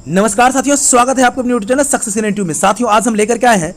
नमस्कार साथियों, स्वागत है आपको अपने YouTube channel success in interview में। साथियों, आज हम लेकर के आए हैं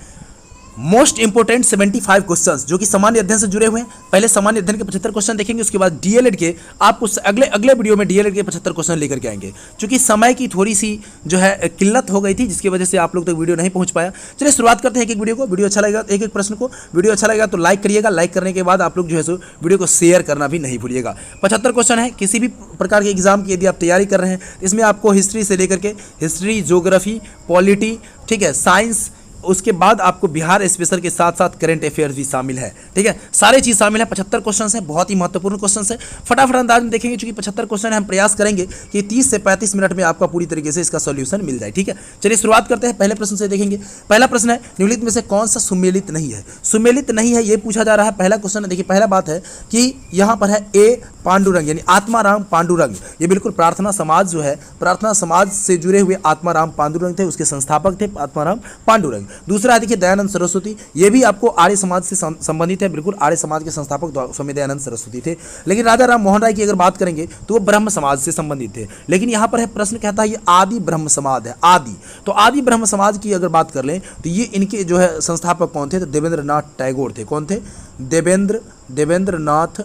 मोस्ट इंपोर्टेंट 75 क्वेश्चंस जो कि सामान्य अध्ययन से जुड़े हुए हैं। पहले सामान्य अध्ययन के 75 क्वेश्चन देखेंगे, उसके बाद डीएलएड के आपको अगले वीडियो में डीएलएड के 75 क्वेश्चन लेकर के आएंगे। क्योंकि समय की थोड़ी सी जो है किल्लत हो गई थी, जिसकी वजह से आप लोग तक वीडियो नहीं पहुंच पाया। चलिए शुरुआत करते हैं एक एक वीडियो को। वीडियो अच्छा लगेगा, एक एक प्रश्न को वीडियो अच्छा लगेगा तो लाइक करिएगा। लाइक करने के बाद आप लोग जो है सो वीडियो को शेयर करना भी नहीं भूलिएगा। 75 क्वेश्चन है। किसी भी प्रकार के एग्जाम की यदि आप तैयारी कर रहे हैं, इसमें आपको हिस्ट्री से लेकर के हिस्ट्री, ज्योग्राफी, पॉलिटी, ठीक है, साइंस, उसके बाद आपको बिहार स्पेशल के साथ साथ करंट अफेयर्स भी शामिल है। ठीक है, सारी चीज़ शामिल है। 75 क्वेश्चन है, बहुत ही महत्वपूर्ण क्वेश्चन है। फटाफट अंदाज में देखेंगे। चूंकि 75 क्वेश्चन है, हम प्रयास करेंगे कि 30 से 35 मिनट में आपका पूरी तरीके से इसका सॉल्यूशन मिल जाए। ठीक है, चलिए शुरुआत करते हैं। पहले प्रश्न से देखेंगे। पहला प्रश्न है, निम्नलिखित में से कौन सा सुमेलित नहीं है? सुमेलित नहीं है ये पूछा जा रहा है। पहला क्वेश्चन है, देखिए पहला बात है कि यहाँ पर है ए पांडुरंग, यानी आत्माराम पांडुरंग। ये बिल्कुल प्रार्थना समाज जो है, प्रार्थना समाज से जुड़े हुए आत्माराम पांडुरंग थे, उसके संस्थापक थे आत्माराम पांडुरंग। दूसरा है देखिए दयानंद सरस्वती, ये भी आपको आर्य समाज से संबंधित है। बिल्कुल आर्य समाज के संस्थापक स्वामी दयानंद सरस्वती थे। लेकिन राजा राम मोहन राय की अगर बात करेंगे तो वो ब्रह्म समाज से संबंधित थे। लेकिन यहाँ पर है प्रश्न कहता है ये आदि ब्रह्म समाज है। आदि तो आदि ब्रह्म समाज की अगर बात कर लें तो ये इनके जो है संस्थापक कौन थे? तो देवेंद्र नाथ टैगोर थे। कौन थे? देवेंद्र नाथ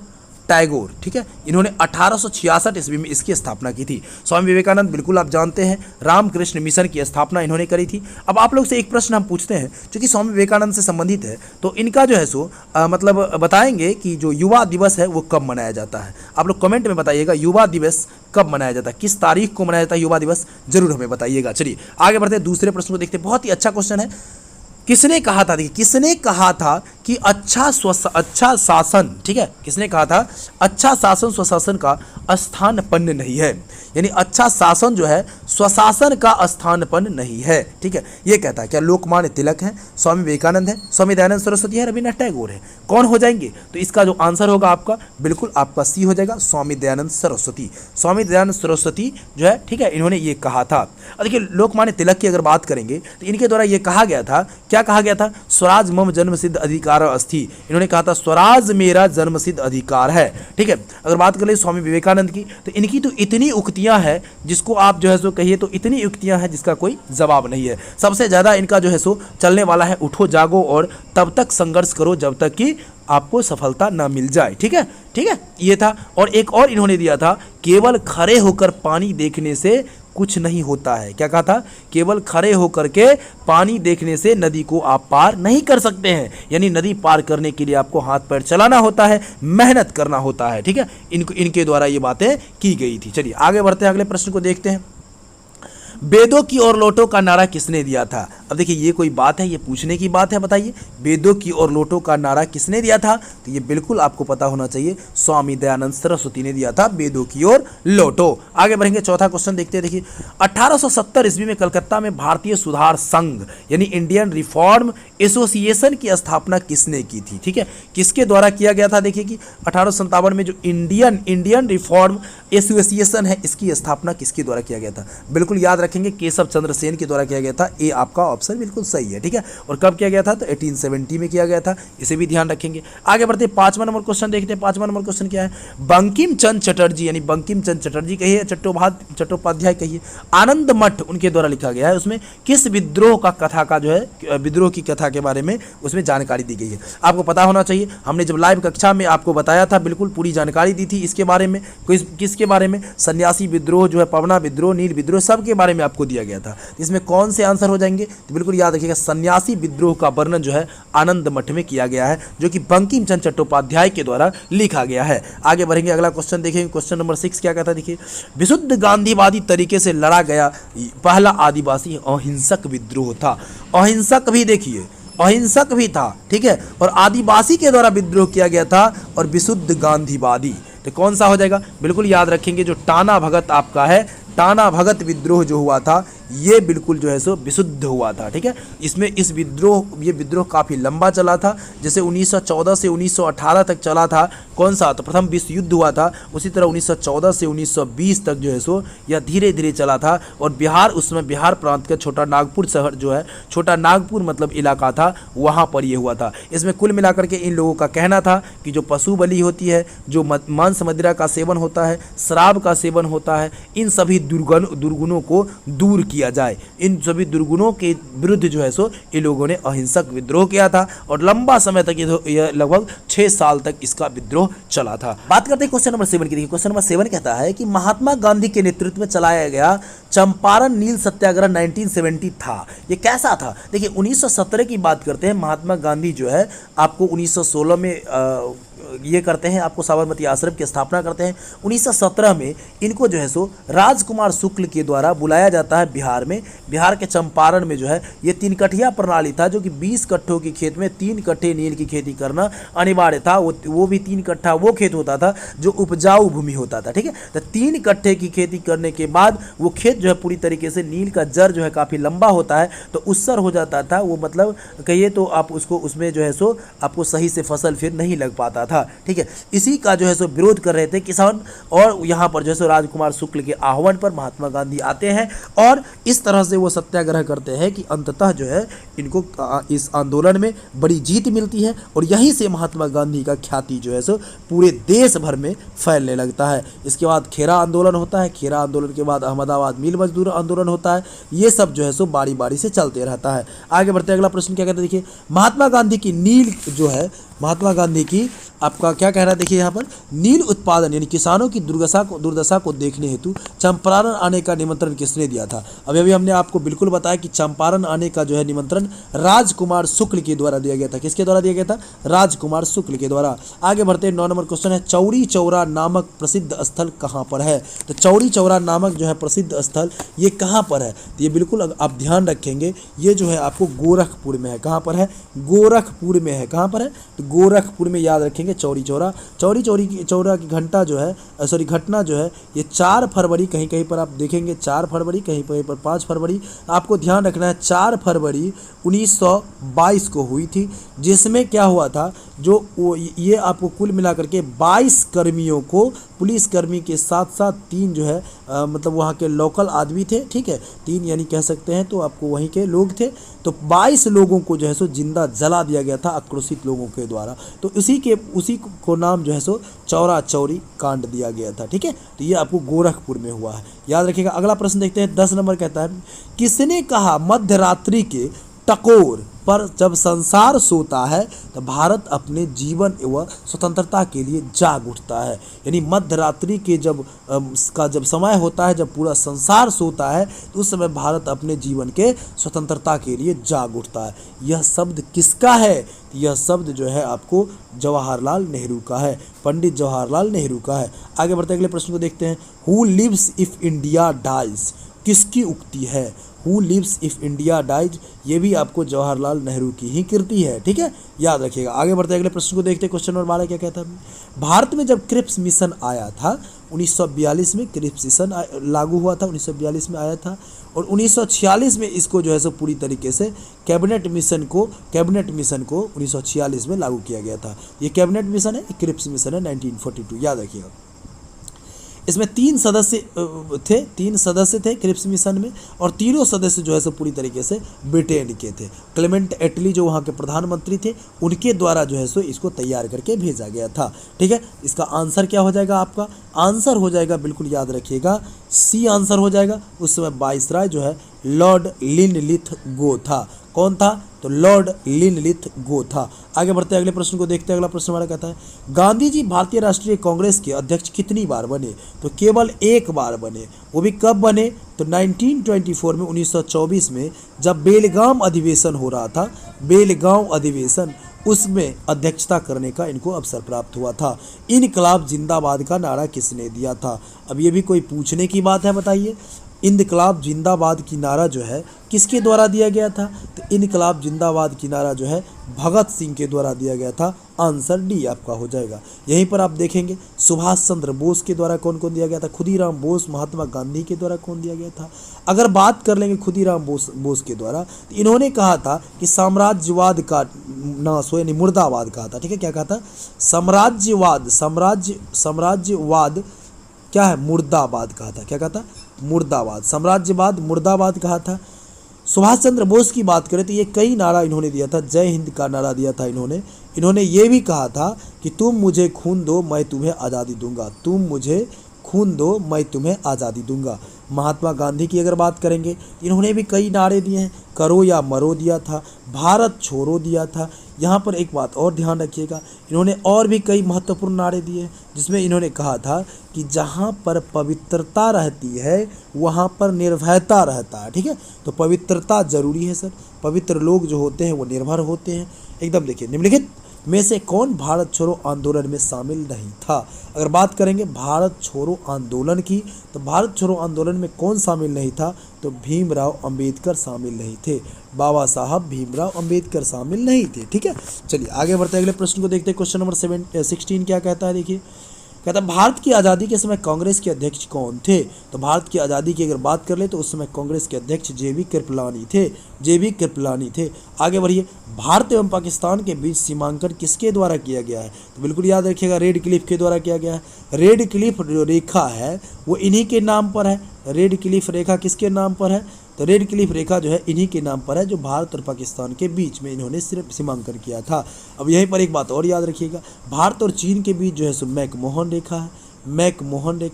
टैगोर। ठीक है, इन्होंने 1866 ईस्वी में इसकी स्थापना की थी। स्वामी विवेकानंद बिल्कुल आप जानते हैं, रामकृष्ण मिशन की स्थापना इन्होंने करी थी। अब आप लोग से एक प्रश्न हम पूछते हैं, क्योंकि स्वामी विवेकानंद से संबंधित है, तो इनका जो है सो मतलब बताएंगे कि जो युवा दिवस है वो कब मनाया जाता है। आप लोग कमेंट में बताइएगा युवा दिवस कब मनाया जाता है, किस तारीख को मनाया जाता है युवा दिवस, जरूर हमें बताइएगा। चलिए आगे बढ़ते हैं, दूसरे प्रश्न को देखते हैं। बहुत ही अच्छा क्वेश्चन है। किसने कहा था, देखिए किसने कहा था कि अच्छा शासन, ठीक है, किसने कहा था अच्छा शासन स्वशासन का स्थानपन्न नहीं है? यानी अच्छा शासन जो है स्वशासन का स्थानपन्न नहीं है। ठीक है, ये कहता है क्या? लोकमान्य तिलक है, स्वामी विवेकानंद है, स्वामी दयानंद सरस्वती है, रविन्द्रनाथ टैगोर है। कौन हो जाएंगे? तो इसका जो आंसर होगा आपका बिल्कुल आपका सी हो जाएगा, स्वामी दयानंद सरस्वती। स्वामी दयानंद सरस्वती जो है, ठीक है, इन्होंने ये कहा था। और देखिए लोकमान्य तिलक की अगर बात करेंगे तो इनके द्वारा ये कहा गया था, क्या कहा गया था? स्वराज मम जन्मसिद्ध अधिकार अस्थि। इन्होंने कहा था स्वराज मेरा जन्मसिद्ध अधिकार है। ठीक है, अगर बात करें स्वामी विवेकानंद की तो इनकी तो इतनी उक्तियां हैं जिसको आप जो है सो कहिए तो इतनी उक्तियां हैं जिसका कोई जवाब नहीं है। सबसे ज्यादा इनका जो है सो चलने वाला है उठो जागो और तब तक संघर्ष करो जब तक कि आपको सफलता ना मिल जाए। ठीक है, ठीक है, ये था। और एक और इन्होंने दिया था, केवल खड़े होकर पानी देखने से कुछ नहीं होता है। क्या कहा था? केवल खड़े होकर के पानी देखने से नदी को आप पार नहीं कर सकते हैं। यानी नदी पार करने के लिए आपको हाथ पैर चलाना होता है, मेहनत करना होता है। ठीक है, इनके द्वारा ये बातें की गई थी। चलिए आगे बढ़ते हैं, अगले प्रश्न को देखते हैं। वेदों की ओर लौटो का नारा किसने दिया था? अब देखिए ये कोई बात है, ये पूछने की बात है, बताइए वेदों की ओर लौटो का नारा किसने दिया था? तो ये बिल्कुल आपको पता होना चाहिए, स्वामी दयानंद सरस्वती ने दिया था, वेदों की ओर लौटो। आगे बढ़ेंगे, चौथा क्वेश्चन देखते हैं। देखिए 1870 ईस्वी में कलकत्ता में भारतीय सुधार संघ यानी इंडियन रिफॉर्म एसोसिएशन की स्थापना किसने की थी? ठीक है, किसके द्वारा किया गया था? देखिए कि 1857 में जो इंडियन रिफॉर्म एसोसिएशन है, इसकी स्थापना किसके द्वारा किया गया था? बिल्कुल याद रखेंगे, केशव चंद्र सेन के द्वारा किया गया था। ए आपका ऑप्शन बिल्कुल सही है। ठीक है, और कब किया गया था? तो 1870 में किया गया था, इसे भी ध्यान रखेंगे। आगे बढ़ते हैं, 5वां नंबर क्वेश्चन देखते हैं। 5वां नंबर क्वेश्चन क्या है? बंकिम चंद्र चटर्जी यानी बंकिम चंद्र चटर्जी कहिए, चट्टोपाध्याय कहिए, आनंद मठ उनके द्वारा लिखा गया है। उसमें किस विद्रोह का कथा का जो है विद्रोह की कथा के बारे में उसमें जानकारी दी गई है। आपको पता होना चाहिए, हमने जब लाइव कक्षा में आपको बताया था, बिल्कुल पूरी जानकारी दी थी इसके बारे में। किसके बारे में? सन्यासी विद्रोह जो है, पवना विद्रोह, नील विद्रोह, सब के बारे में आपको दिया गया था। इसमें कौन से आंसर हो जाएंगे? तो बिल्कुल याद रखिएगा, सन्यासी विद्रोह का वर्णन जो है आनंद मठ में किया गया है, जो कि बंकिम चंद्र चट्टोपाध्याय के द्वारा लिखा गया है। आगे बढ़ेंगे, अगला क्वेश्चन देखेंगे। क्वेश्चन नंबर 6 क्या कहता है? देखिए विशुद्ध गांधीवादी तरीके से लड़ा गया पहला आदिवासी अहिंसक विद्रोह था। अहिंसक भी देखिए, अहिंसक भी था, ठीक है, और आदिवासी के द्वारा विद्रोह किया गया था, और विशुद्ध गांधीवादी। तो कौन सा हो जाएगा? बिल्कुल याद रखेंगे, जो टाना भगत आपका है, टाना भगत विद्रोह जो हुआ था, ये बिल्कुल जो है सो विशुद्ध हुआ था। ठीक है, इसमें ये विद्रोह काफ़ी लंबा चला था, जैसे 1914 से 1918 तक चला था। कौन सा? तो प्रथम विश्व युद्ध हुआ था, उसी तरह 1914 से 1920 तक जो है सो यह धीरे धीरे चला था। और बिहार, उस समय बिहार प्रांत का छोटा नागपुर शहर जो है, छोटा नागपुर मतलब इलाका था, वहाँ पर ये हुआ था। इसमें कुल मिलाकर के इन लोगों का कहना था कि जो पशु बलि होती है, जो मांस मदिरा का सेवन होता है, शराब का सेवन होता है, इन सभी दुर्गुणों को दूर किया किया जाए। इन सभी दुर्गुणों के विरुद्ध जो है सो इन लोगों ने अहिंसक विद्रोह किया था और लंबा समय तक यह लगभग 6 साल तक इसका विद्रोह चला था। बात करते हैं क्वेश्चन नंबर 7 की। देखिए क्वेश्चन नंबर 7 कहता है कि महात्मा गांधी के नेतृत्व में चलाया गया चंपारण नील सत्याग्रह 1970 था, ये कैसा था? देखिए 1917 की बात करते हैं। महात्मा गांधी जो है आपको 1916 में ये करते हैं, आपको साबरमती आश्रम की स्थापना करते हैं। 1917 में इनको जो है सो राजकुमार शुक्ल के द्वारा बुलाया जाता है बिहार में। बिहार के चंपारण में जो है ये 3 कठिया प्रणाली था, जो कि 20 कट्ठों की खेत में 3 कट्ठे नील की खेती करना अनिवार्य था। वो भी 3 कट्ठा वो खेत होता था जो उपजाऊ भूमि होता था, ठीक है। तो 3 कट्ठे की खेती करने के बाद वो खेत जो है पूरी तरीके से, नील का जड़ जो है काफ़ी लंबा होता है तो उत्सर हो जाता था। वो मतलब कहिए तो आप उसको उसमें जो है सो आपको सही से फसल फिर नहीं लग पाता था, ठीक है। इसी का जो है सो विरोध कर रहे थे किसान, और यहाँ पर जो है सो राजकुमार शुक्ल के आह्वान पर महात्मा गांधी आते हैं और इस तरह से वो सत्याग्रह करते हैं कि अंततः जो है इनको इस आंदोलन में बड़ी जीत मिलती है और यहीं से महात्मा गांधी का ख्याति जो है सो पूरे देश भर में फैलने लगता है। इसके बाद खेरा आंदोलन होता है, खेरा आंदोलन के बाद अहमदाबाद मिल मजदूर आंदोलन होता है। ये सब जो है सो बारी बारी से चलते रहता है। आगे बढ़ते हैं, अगला प्रश्न क्या कहते हैं। देखिए महात्मा गांधी की नील जो है, महात्मा गांधी की आपका क्या कहना है, देखिए यहाँ पर नील उत्पादन यानी किसानों की दुर्दशा को देखने हेतु चंपारण आने का निमंत्रण किसने दिया था? अभी हमने आपको बिल्कुल बताया कि चंपारण आने का जो है निमंत्रण राजकुमार शुक्ल के द्वारा दिया गया था। किसके द्वारा दिया गया था? राजकुमार शुक्ल के द्वारा। आगे बढ़ते हैं, 9 नंबर क्वेश्चन है, चौरी चौरा नामक प्रसिद्ध स्थल कहाँ पर है? तो चौरी चौरा नामक जो है प्रसिद्ध स्थल ये कहाँ पर है? तो ये बिल्कुल आप ध्यान रखेंगे, ये जो है आपको गोरखपुर में है। कहाँ पर है? गोरखपुर में है। कहाँ पर है? तो गोरखपुर में, याद रखेंगे चौरी चौरा की घंटा जो है घटना जो है ये 4 फरवरी, कहीं कहीं पर आप देखेंगे 4 फरवरी, कहीं कहीं पर 5 फरवरी। आपको ध्यान रखना है 4 फरवरी 1922 को हुई थी, जिसमें क्या हुआ था, जो ये आपको कुल मिलाकर के 22 कर्मियों को, पुलिस कर्मी के साथ साथ 3 जो है मतलब वहाँ के लोकल आदमी थे, ठीक है, 3 यानी कह सकते हैं तो आपको वहीं के लोग थे। तो 22 लोगों को जो है सो जिंदा जला दिया गया था आक्रोशित लोगों के द्वारा। तो उसी को नाम जो है सो चौरा चौरी कांड दिया गया था, ठीक है। तो ये आपको गोरखपुर में हुआ है, याद रखिएगा। अगला प्रश्न देखते हैं, 10 नंबर कहता है, किसने कहा मध्यरात्रि के टकोर पर जब संसार सोता है तो भारत अपने जीवन एवं स्वतंत्रता के लिए जाग उठता है। यानी मध्यरात्रि के जब समय होता है, जब पूरा संसार सोता है तो उस समय भारत अपने जीवन के स्वतंत्रता के लिए जाग उठता है। यह शब्द किसका है? यह शब्द जो है आपको जवाहरलाल नेहरू का है, पंडित जवाहरलाल नेहरू का है। आगे बढ़ते अगले प्रश्न को देखते हैं, who lives if India dies किसकी उक्ति है? Who lives if India dies, ये भी आपको जवाहरलाल नेहरू की ही कृति है, ठीक है, याद रखिएगा। आगे बढ़ते अगले प्रश्न को देखते हैं, क्वेश्चन नंबर 12 क्या कहता है, भारत में जब क्रिप्स मिशन आया था 1942 में, क्रिप्स मिशन लागू हुआ था 1942 में आया था, और 1946 में इसको जो है सो पूरी तरीके से कैबिनेट मिशन को 1946 में लागू किया गया था। ये कैबिनेट मिशन है, क्रिप्स मिशन है 1942, याद रखिएगा। इसमें 3 सदस्य थे क्रिप्स मिशन में, और तीनों सदस्य जो है सो पूरी तरीके से ब्रिटेन के थे। क्लेमेंट एटली जो वहाँ के प्रधानमंत्री थे, उनके द्वारा जो है सो इसको तैयार करके भेजा गया था, ठीक है। इसका आंसर क्या हो जाएगा? आपका आंसर हो जाएगा, बिल्कुल याद रखिएगा, सी आंसर हो जाएगा। उस समय वाइसराय जो है लॉर्ड लिनलिथ-गो था। कौन था? तो लॉर्ड लिनलिथ-गो था। आगे बढ़ते हैं, अगले प्रश्न को देखते हैं। अगला प्रश्न हमारा कहता है, गांधी जी भारतीय राष्ट्रीय कांग्रेस के अध्यक्ष कितनी बार बने? तो केवल 1 बार बने। वो भी कब बने? तो 1924 में, 1924 में, जब बेलगाम अधिवेशन हो रहा था, बेलगांव अधिवेशन, उसमें अध्यक्षता करने का इनको अवसर प्राप्त हुआ था। इनकलाब जिंदाबाद का नारा किसने दिया था? अब ये भी कोई पूछने की बात है, बताइए। इनकलाब जिंदाबाद की नारा जो है किसके द्वारा दिया गया था? तो इनकलाब जिंदाबाद की नारा जो है भगत सिंह के द्वारा दिया गया था। आंसर डी आपका हो जाएगा। यहीं पर आप देखेंगे सुभाष चंद्र बोस के द्वारा कौन कौन दिया गया था? खुदीराम बोस। महात्मा गांधी के द्वारा कौन दिया गया था? अगर बात कर लेंगे खुदीराम बोस के द्वारा, तो इन्होंने कहा था कि साम्राज्यवाद का नाश हो, यानी मुर्दाबाद कहा था, ठीक है। क्या कहा था? साम्राज्यवाद क्या है? मुर्दाबाद कहा था। क्या कहा था? मुर्दाबाद। साम्राज्यवाद मुर्दाबाद कहा था। सुभाष चंद्र बोस की बात करें तो ये कई नारा इन्होंने दिया था। जय हिंद का नारा दिया था इन्होंने ये भी कहा था कि तुम मुझे खून दो मैं तुम्हें आज़ादी दूंगा। तुम मुझे खून दो मैं तुम्हें आज़ादी दूंगा। महात्मा गांधी की अगर बात करेंगे, इन्होंने भी कई नारे दिए हैं, करो या मरो दिया था, भारत छोड़ो दिया था। यहाँ पर एक बात और ध्यान रखिएगा, इन्होंने और भी कई महत्वपूर्ण नारे दिए हैं, जिसमें इन्होंने कहा था कि जहाँ पर पवित्रता रहती है वहाँ पर निर्भयता रहता है। ठीक है, तो पवित्रता जरूरी है सर, पवित्र लोग जो होते हैं वो निर्भर होते हैं। एकदम देखिए, निम्नलिखित में से कौन भारत छोड़ो आंदोलन में शामिल नहीं था। अगर बात करेंगे भारत छोड़ो आंदोलन की, तो भारत छोड़ो आंदोलन में कौन शामिल नहीं था, तो भीमराव अंबेडकर शामिल नहीं थे, बाबा साहब भीमराव अंबेडकर शामिल नहीं थे। ठीक है, चलिए आगे बढ़ते हैं, अगले प्रश्न को देखते हैं। क्वेश्चन नंबर 16 क्या कहता है, देखिए कहता है भारत की आज़ादी के समय कांग्रेस के अध्यक्ष कौन थे। तो भारत की आज़ादी की अगर बात कर ले तो उस समय कांग्रेस के अध्यक्ष जेबी कृपलानी थे। आगे बढ़िए, भारत एवं पाकिस्तान के बीच सीमांकन किसके द्वारा किया गया है। तो बिल्कुल याद रखिएगा, रेड क्लिफ के द्वारा किया गया है। रेड क्लिफ जो रेखा है वो इन्हीं के नाम पर है। रेड क्लिफ रेखा किसके नाम पर है, तो रेड क्लिफ रेखा जो है इन्हीं के नाम पर है, जो भारत और पाकिस्तान के बीच में इन्होंने सिर्फ सीमांकन किया था। अब यहीं पर एक बात और याद रखिएगा, भारत और चीन के बीच जो है सो मैकमोहन रेखा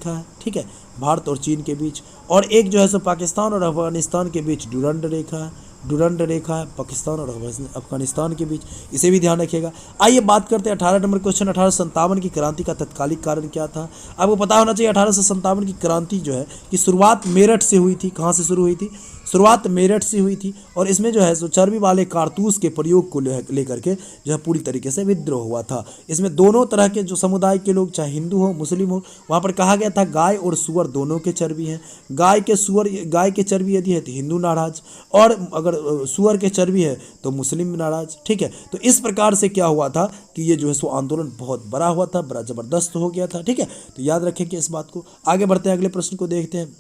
है। ठीक है, भारत और चीन के बीच, और एक जो है सो पाकिस्तान और अफगानिस्तान के बीच डुरंड रेखा है पाकिस्तान और अफगानिस्तान के बीच, इसे भी ध्यान रखिएगा। आइए बात करते हैं 18 नंबर क्वेश्चन। 1857 की क्रांति का तत्कालिक कारण क्या था। आपको पता होना चाहिए 1857 की क्रांति जो है कि शुरुआत मेरठ से हुई थी। कहाँ से शुरू हुई थी, शुरुआत मेरठ से हुई थी, और इसमें जो है सो चर्बी वाले कारतूस के प्रयोग को लेकर के जो है पूरी तरीके से विद्रोह हुआ था। इसमें दोनों तरह के जो समुदाय के लोग, चाहे हिंदू हो मुस्लिम हो, वहाँ पर कहा गया था गाय और सुअर दोनों के चर्बी हैं। गाय के चर्बी यदि है तो हिंदू नाराज, और अगर सुअर के चर्बी है तो मुस्लिम नाराज। ठीक है, तो इस प्रकार से क्या हुआ था कि ये जो है सो आंदोलन बहुत बड़ा हुआ था, बड़ा जबरदस्त हो गया था। ठीक है, तो याद रखेंगे इस बात को। आगे बढ़ते हैं, अगले प्रश्न को देखते हैं।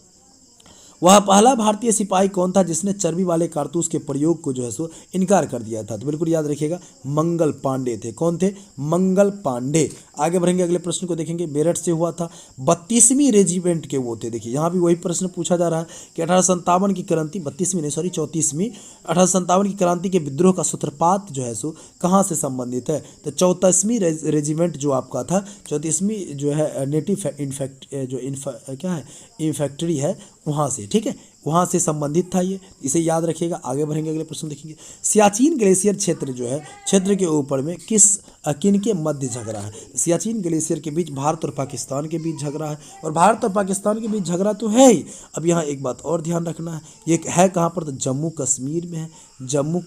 वह पहला भारतीय सिपाही कौन था जिसने चर्बी वाले कारतूस के प्रयोग को जो है सो इनकार कर दिया था। तो बिल्कुल याद रखिएगा, मंगल पांडे थे। कौन थे, मंगल पांडे। आगे बढ़ेंगे, अगले प्रश्न को देखेंगे। मेरठ से हुआ था, 32वीं रेजिमेंट के वो थे। देखिए यहाँ भी वही प्रश्न पूछा जा रहा है कि 1857 की क्रांति, 34वीं 1857 की क्रांति के विद्रोह का सूत्रपात जो है सो कहाँ से संबंधित है। तो 34वीं रेजिमेंट जो आपका था, 34वीं जो है नेटिव इन्फैक्ट्री है वहाँ से। ठीक है, वहाँ से संबंधित था ये, इसे याद रखिएगा। आगे बढ़ेंगे, अगले प्रश्न देखेंगे। सियाचिन ग्लेशियर क्षेत्र जो है, क्षेत्र के ऊपर में किन के मध्य झगड़ा है। सियाचिन ग्लेशियर के बीच भारत और पाकिस्तान के बीच झगड़ा है, और भारत और पाकिस्तान के बीच झगड़ा तो है ही। अब यहाँ एक बात और ध्यान रखना है, ये है कहाँ पर, तो जम्मू कश्मीर में है। तो जम्मू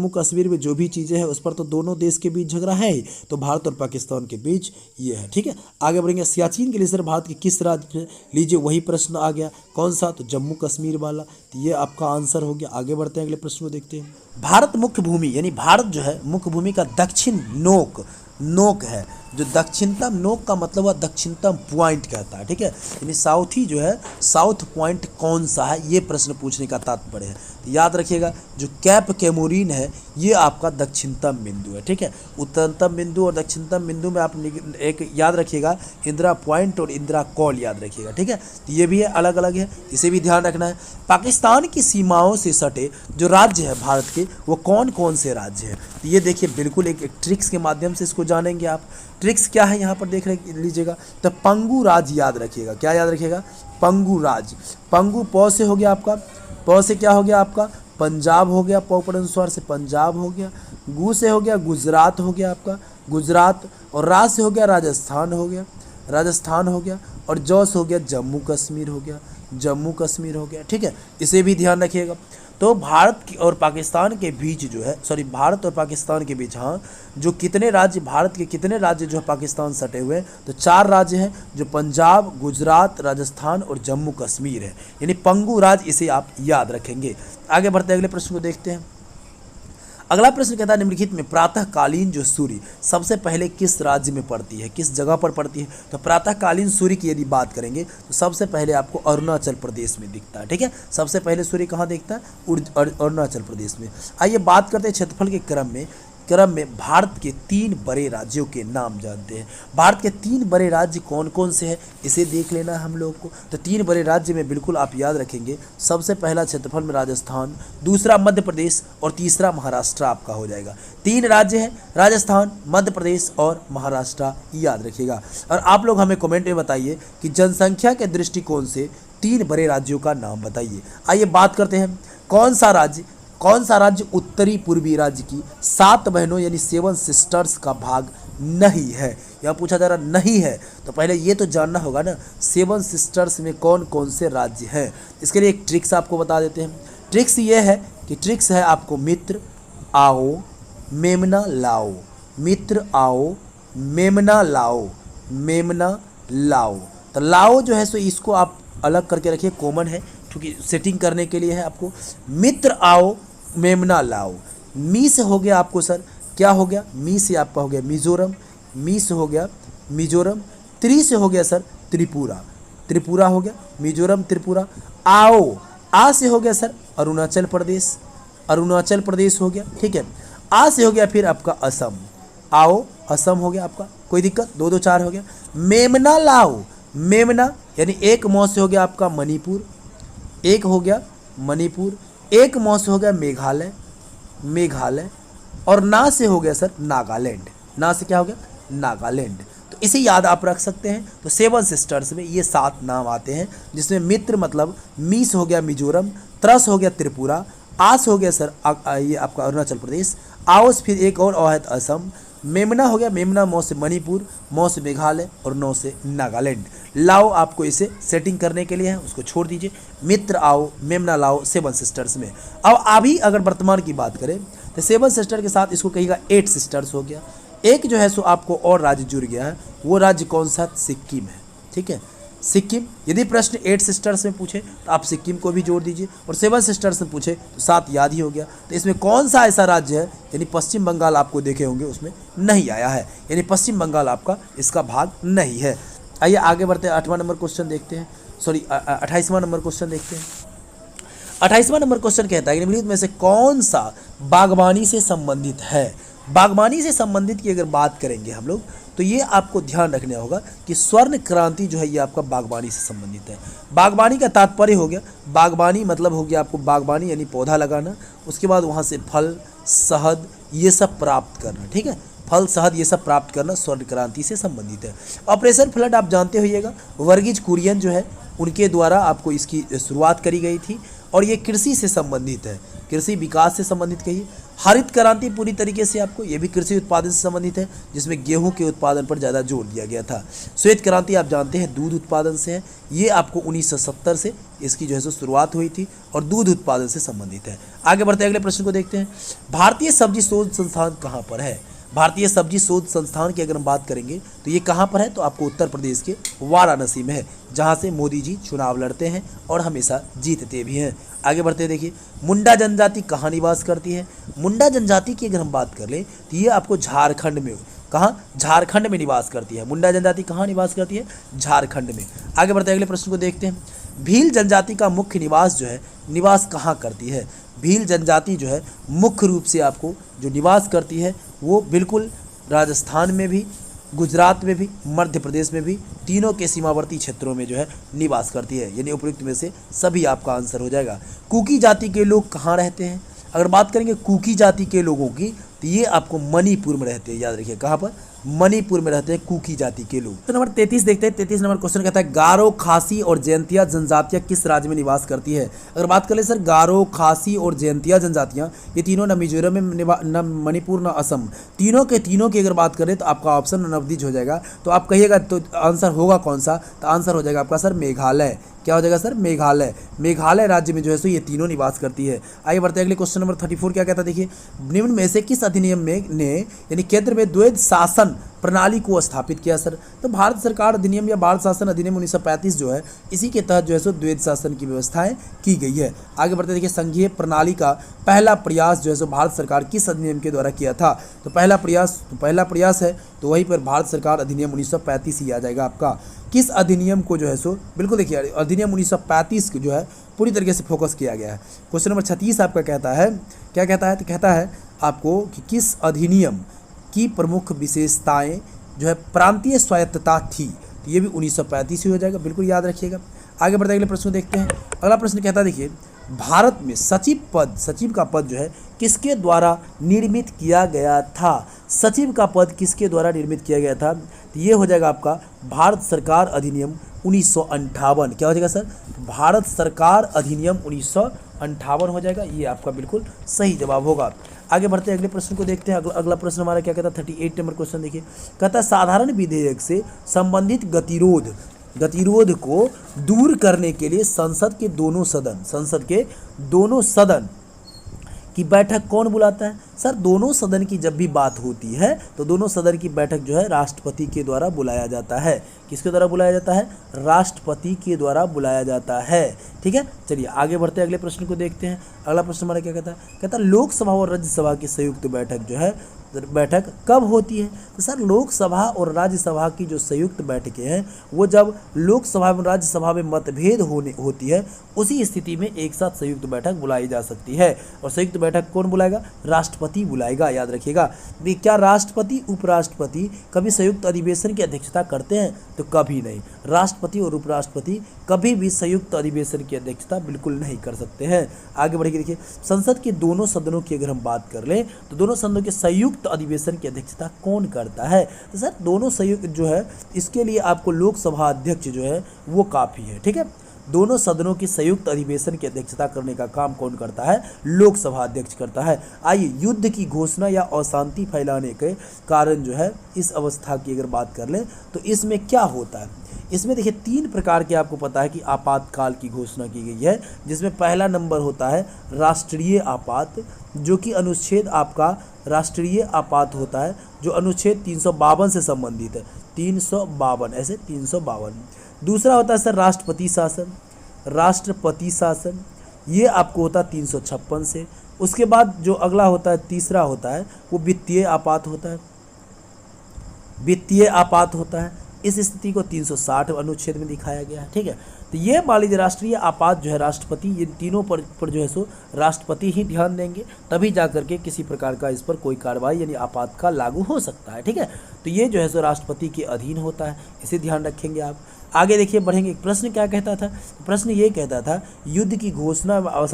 कश्मीर में जो भी चीज़ें हैं उस पर तो दोनों देश के बीच झगड़ा है ही, तो भारत और पाकिस्तान के बीच ये है। ठीक है, आगे बढ़ेंगे। सियाचिन ग्लेशियर भारत के किस राज्य में, लीजिए वही प्रश्न आ गया, कौन सा, तो जम्मू कश्मीर वाला। तो ये आपका आंसर हो गया। आगे बढ़ते हैं, अगले प्रश्न को देखते हैं। भारत मुख्य भूमि, यानी भारत जो है मुख्य भूमि का दक्षिण नोक है। जो दक्षिणतम नोक का मतलब है दक्षिणतम पॉइंट कहता है। ठीक है, यानी साउथी जो है साउथ पॉइंट कौन सा है, ये प्रश्न पूछने का तात्पर्य है। तो याद रखिएगा, जो कैप कैमोरीन है ये आपका दक्षिणतम बिंदु है। ठीक है, उत्तरतम बिंदु और दक्षिणतम बिंदु में आप एक याद रखिएगा, इंदिरा पॉइंट और इंदिरा कॉल याद रखिएगा। ठीक है, तो ये भी है, अलग अलग है, इसे भी ध्यान रखना है। पाकिस्तान की सीमाओं से सटे जो राज्य है भारत के, वो कौन कौन से राज्य हैं। तो ये देखिए, बिल्कुल एक ट्रिक्स के माध्यम से इसको जानेंगे आप। ट्रिक्स क्या है यहाँ पर देख लीजिएगा, तो पंगु राज्य याद रखिएगा। क्या याद रखिएगा, पंगु राज्य। पंगु पौ से हो गया आपका, पौ से क्या हो गया आपका, पंजाब हो गया, पौ पर अनुस्वार से पंजाब हो गया। गु से हो गया गुजरात हो गया आपका, गुजरात। और राज से हो गया राजस्थान हो गया। और जौ से हो गया जम्मू कश्मीर हो गया। ठीक है, इसे भी ध्यान रखिएगा। तो भारत और पाकिस्तान के बीच जो है, भारत और पाकिस्तान के बीच, हाँ, जो कितने राज्य, भारत के कितने राज्य जो है पाकिस्तान सटे हुए हैं, तो 4 राज्य हैं, जो पंजाब, गुजरात, राजस्थान और जम्मू कश्मीर है, यानी पंगु राज्य, इसे आप याद रखेंगे। आगे बढ़ते हैं, अगले प्रश्न को देखते हैं। अगला प्रश्न कहता है, निम्नलिखित में प्रातःकालीन जो सूर्य सबसे पहले किस राज्य में पड़ती है, किस जगह पर पड़ती है। तो प्रातःकालीन सूर्य की यदि बात करेंगे तो सबसे पहले आपको अरुणाचल प्रदेश में दिखता है। ठीक है, सबसे पहले सूर्य कहाँ दिखता है, अरुणाचल प्रदेश में। आइए बात करते हैं क्षेत्रफल के क्रम में क्रम में भारत के 3 बड़े राज्यों के नाम जानते हैं। भारत के 3 बड़े राज्य कौन कौन से हैं इसे देख लेना हम लोग को। तो 3 बड़े राज्य में बिल्कुल आप याद रखेंगे, सबसे पहला क्षेत्रफल में राजस्थान, दूसरा मध्य प्रदेश और तीसरा महाराष्ट्र आपका हो जाएगा। 3 राज्य हैं, राजस्थान, मध्य प्रदेश और महाराष्ट्र, याद रखिएगा। और आप लोग हमें कमेंट में बताइए कि जनसंख्या के दृष्टिकोण से 3 बड़े राज्यों का नाम बताइए। आइए बात करते हैं, कौन सा राज्य उत्तरी पूर्वी राज्य की 7 बहनों यानी 7 सिस्टर्स का भाग नहीं है। यहाँ पूछा जा रहा नहीं है, तो पहले ये तो जानना होगा ना 7 सिस्टर्स में कौन कौन से राज्य हैं। इसके लिए एक ट्रिक्स आपको बता देते हैं। ट्रिक्स ये है कि ट्रिक्स है आपको मित्र आओ मेमना लाओ, मित्र आओ मेमना लाओ, मेमना लाओ। तो लाओ जो है सो इसको आप अलग करके रखिए, कॉमन है क्योंकि सेटिंग करने के लिए है आपको। मित्र आओ मेमना लाओ, मी से हो गया आपको सर क्या हो गया, मी से आपका हो गया मिजोरम, मी से हो गया मिजोरम, त्रि से हो गया सर त्रिपुरा, त्रिपुरा हो गया मिजोरम त्रिपुरा। आओ, आ से हो गया सर अरुणाचल प्रदेश, अरुणाचल प्रदेश हो गया, ठीक है। आ से हो गया फिर आपका असम, आओ असम हो गया आपका, कोई दिक्कत, 2 2 4 हो गया। मेमना लाओ, मेमना यानी एक मौ से हो गया आपका मणिपुर, एक हो गया मणिपुर, एक मौ से हो गया मेघालय, मेघालय, और ना से हो गया सर नागालैंड, ना से क्या हो गया नागालैंड। तो इसे याद आप रख सकते हैं। तो 7 सिस्टर्स में ये 7 नाम आते हैं, जिसमें मित्र मतलब मी से हो गया मिजोरम, त्रस हो गया त्रिपुरा, आस हो गया सर ये आपका अरुणाचल प्रदेश, आओस फिर एक और है असम, मेमना हो गया, मेमना मौ से मणिपुर, मौ से मेघालय और नौ से नागालैंड। लाओ आपको इसे सेटिंग करने के लिए है, उसको छोड़ दीजिए। मित्र आओ मेमना लाओ 7 सिस्टर्स में। अब अभी अगर वर्तमान की बात करें तो 7 सिस्टर के साथ इसको कहिएगा 8 सिस्टर्स हो गया। एक जो है सो आपको और राज्य जुड़ गया है, वो राज्य कौन सा, सिक्किम है, ठीक है सिक्किम। यदि प्रश्न 8 सिस्टर्स में पूछे तो आप सिक्किम को भी जोड़ दीजिए, और 7 सिस्टर्स में पूछे तो 7 याद ही हो गया। तो इसमें कौन सा ऐसा राज्य है, यानी पश्चिम बंगाल आपको देखे होंगे उसमें नहीं आया है, यानी पश्चिम बंगाल आपका इसका भाग नहीं है। आइए आगे बढ़ते हैं, 8वां नंबर क्वेश्चन देखते हैं, सॉरी 28वां नंबर क्वेश्चन देखते हैं। 28वां नंबर क्वेश्चन कहता है कि निम्नलिखित में से कौन सा बागवानी से संबंधित है। बागवानी से संबंधित की अगर बात करेंगे हम लोग तो ये आपको ध्यान रखना होगा कि स्वर्ण क्रांति जो है ये आपका बागवानी से संबंधित है। बागवानी का तात्पर्य हो गया, बागवानी मतलब हो गया आपको बागवानी यानी पौधा लगाना, उसके बाद वहाँ से फल शहद ये सब प्राप्त करना, ठीक है, फल शहद ये सब प्राप्त करना स्वर्ण क्रांति से संबंधित है। ऑपरेशन फ्लड आप जानते होइएगा, वर्गीज कुरियन जो है उनके द्वारा आपको इसकी शुरुआत करी गई थी, और ये कृषि से संबंधित है, कृषि विकास से संबंधित कहिए। हरित क्रांति पूरी तरीके से आपको ये भी कृषि उत्पादन से संबंधित है, जिसमें गेहूं के उत्पादन पर ज़्यादा जोर दिया गया था। श्वेत क्रांति आप जानते हैं दूध उत्पादन से है, ये आपको 1970 से इसकी जो है सो शुरुआत हुई थी और दूध उत्पादन से संबंधित है। आगे बढ़ते हैं, अगले प्रश्न को देखते हैं। भारतीय सब्जी शोध संस्थान कहाँ पर है। भारतीय सब्जी शोध संस्थान की अगर हम बात करेंगे तो ये कहाँ पर है, तो आपको उत्तर प्रदेश के वाराणसी में है, जहाँ से मोदी जी चुनाव लड़ते हैं और हमेशा जीतते भी हैं। आगे बढ़ते हैं, देखिए मुंडा जनजाति कहाँ निवास करती है। मुंडा जनजाति की अगर हम बात कर लें तो ये आपको झारखंड में, कहाँ, झारखंड में निवास करती है। मुंडा जनजाति कहाँ निवास करती है, झारखंड में। आगे बढ़ते हैं, अगले प्रश्न को देखते हैं। भील जनजाति का मुख्य निवास जो है, निवास कहाँ करती है। भील जनजाति जो है मुख्य रूप से आपको जो निवास करती है वो बिल्कुल राजस्थान में भी, गुजरात में भी, मध्य प्रदेश में भी, तीनों के सीमावर्ती क्षेत्रों में जो है निवास करती है, यानी उपयुक्त में से सभी आपका आंसर हो जाएगा। कुकी जाति के लोग कहाँ रहते हैं। अगर बात करेंगे कुकी जाति के लोगों की तो ये आपको मणिपुर में रहते हैं, याद रखिए कहाँ पर, मणिपुर में रहते हैं कुकी जाति के लोग। तो नंबर 33 देखते हैं। 33 नंबर क्वेश्चन कहता है गारो, खासी और जयंतिया जनजातियां किस राज्य में निवास करती है। अगर बात करें सर, गारो, खासी और जयंतिया जनजातियां ये तीनों न मिजोरम में, न मणिपुर, न असम, तीनों की अगर बात करें तो आपका ऑप्शन नवदीज हो जाएगा। तो आप कहिएगा तो आंसर होगा कौन सा, तो आंसर हो जाएगा आपका सर मेघालय। क्या हो जाएगा सर, मेघालय। मेघालय राज्य में जो है सो ये तीनों निवास करती है। आइए बढ़ते हैं, अगले क्वेश्चन नंबर 34 क्या कहता है, देखिए निम्न में से किस अधिनियम में ने यानी केंद्र में द्वैध शासन प्रणाली को स्थापित किया सर। तो भारत सरकार अधिनियम या भारत शासन अधिनियम 1935 जो है इसी के तहत जो है सो द्वैध शासन की व्यवस्थाएं की गई है। आगे बढ़ते देखिए, संघीय प्रणाली का पहला प्रयास जो है सो भारत सरकार किस अधिनियम के द्वारा किया था। तो पहला प्रयास है तो वहीं पर भारत सरकार अधिनियम 1935 ही आ जाएगा आपका। किस अधिनियम को जो है सो बिल्कुल देखिए अधिनियम 1935 जो है पूरी तरीके से फोकस किया गया है। क्वेश्चन नंबर 36 आपका कहता है, क्या कहता है, तो कहता है आपको कि किस अधिनियम की प्रमुख विशेषताएं जो है प्रांतीय स्वायत्तता थी, तो ये भी 1935 ही हो जाएगा, बिल्कुल याद रखिएगा। आगे बढ़ते अगले प्रश्न को देखते हैं। अगला प्रश्न कहता है देखिए, भारत में सचिव का पद जो है किसके द्वारा निर्मित किया गया था? सचिव का पद किसके द्वारा निर्मित किया गया था? तो ये हो जाएगा आपका भारत सरकार अधिनियम 1958। क्या हो जाएगा सर? भारत सरकार अधिनियम 1958 हो जाएगा, ये आपका बिल्कुल सही जवाब होगा। आगे बढ़ते हैं अगले प्रश्न को देखते हैं। अगला प्रश्न हमारा क्या कहता है? 38 नंबर क्वेश्चन देखिए, कहता है साधारण विधेयक से संबंधित गतिरोध को दूर करने के लिए संसद के दोनों सदन की बैठक कौन बुलाता है? सर दोनों सदन की जब भी बात होती है तो दोनों सदन की बैठक जो है राष्ट्रपति के द्वारा बुलाया जाता है। किसके द्वारा बुलाया जाता है? राष्ट्रपति के द्वारा बुलाया जाता है। ठीक है, चलिए आगे बढ़ते हैं, अगले प्रश्न को देखते हैं। अगला प्रश्न हमारा क्या कहता है? कहता है लोकसभा और राज्यसभा की संयुक्त बैठक कब होती है? तो सर लोकसभा और राज्यसभा की जो संयुक्त बैठकें हैं वो जब लोकसभा और राज्यसभा में मतभेद होती है उसी स्थिति में एक साथ संयुक्त बैठक बुलाई जा सकती है। और संयुक्त बैठक कौन बुलाएगा? राष्ट्रपति बुलाएगा, याद रखिएगा। क्या राष्ट्रपति उपराष्ट्रपति कभी संयुक्त अधिवेशन की अध्यक्षता करते हैं? तो कभी नहीं। राष्ट्रपति और उपराष्ट्रपति कभी भी संयुक्त अधिवेशन की अध्यक्षता बिल्कुल नहीं कर सकते हैं। आगे बढ़ के देखिए, संसद के दोनों सदनों की अगर हम बात कर लें तो दोनों सदनों के संयुक्त अधिवेशन की अध्यक्षता कौन करता है? तो सर दोनों संयुक्त जो है इसके लिए आपको लोकसभा अध्यक्ष जो है वो काफ़ी है। ठीक है, दोनों सदनों की संयुक्त अधिवेशन की अध्यक्षता करने का काम कौन करता है? लोकसभा अध्यक्ष करता है। आइए युद्ध की घोषणा या अशांति फैलाने के कारण जो है इस अवस्था की अगर बात कर लें तो इसमें क्या होता है? इसमें देखिए 3 प्रकार के आपको पता है कि आपातकाल की घोषणा की गई है, जिसमें पहला नंबर होता है राष्ट्रीय आपात, जो कि अनुच्छेद आपका राष्ट्रीय आपात होता है जो अनुच्छेद 352 से संबंधित है। 352 ऐसे 352। दूसरा होता है सर राष्ट्रपति शासन, ये आपको होता है 356 से। उसके बाद जो अगला होता है तीसरा होता है वो वित्तीय आपात होता है। इस स्थिति को 360 अनुच्छेद में दिखाया गया है। ठीक है, तो ये मान लीजिए राष्ट्रीय आपात जो है राष्ट्रपति, ये तीनों पर जो है सो राष्ट्रपति ही ध्यान देंगे, तभी जा करके किसी प्रकार का इस पर कोई कार्रवाई यानी आपातकाल लागू हो सकता है। ठीक है, तो ये जो है सो राष्ट्रपति के अधीन होता है, इसे ध्यान रखेंगे आप। आगे देखिए बढ़ेंगे, प्रश्न क्या कहता था? प्रश्न ये कहता था युद्ध की घोषणा